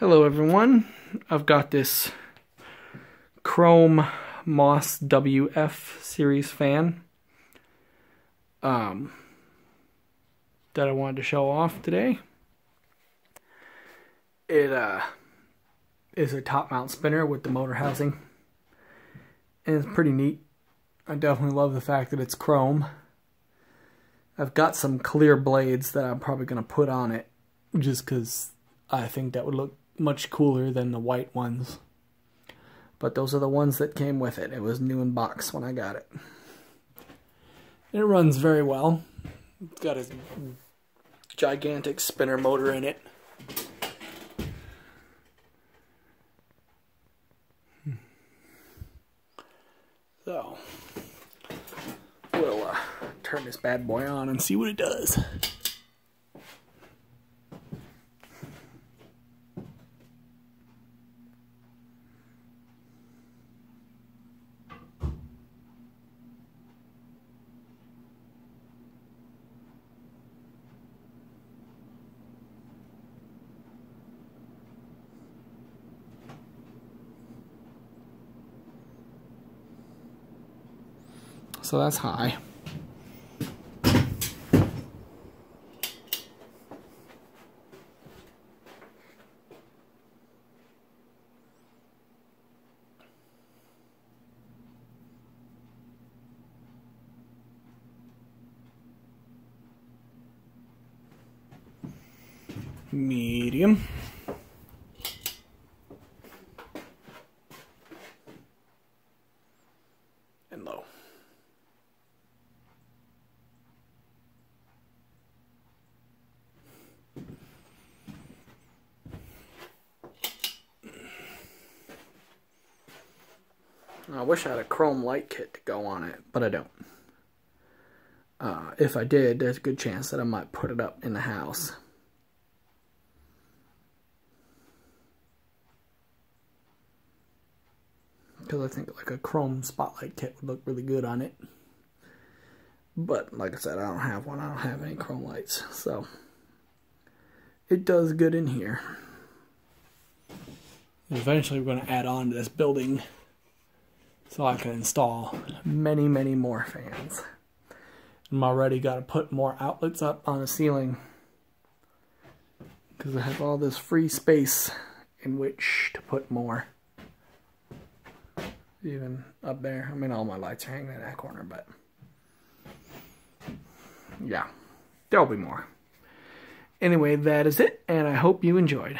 Hello everyone, I've got this Chrome Moss WF series fan that I wanted to show off today. It is a top mount spinner with the motor housing, and it's pretty neat. I definitely love the fact that it's chrome. I've got some clear blades that I'm probably going to put on it just because I think that would look much cooler than the white ones. But those are the ones that came with it. It was new in box when I got it. It runs very well. It's got a gigantic spinner motor in it. So, we'll turn this bad boy on and see what it does. So that's high. Medium. And low. I wish I had a chrome light kit to go on it, but I don't. If I did, there's a good chance that I might put it up in the house. Because I think like a chrome spotlight kit would look really good on it. But like I said, I don't have one. I don't have any chrome lights. So it does good in here. Eventually we're going to add on to this building so I can install many, many more fans. I'm already got to put more outlets up on the ceiling because I have all this free space in which to put more. Even up there. I mean, all my lights are hanging in that corner, but yeah, there'll be more. Anyway, that is it, and I hope you enjoyed.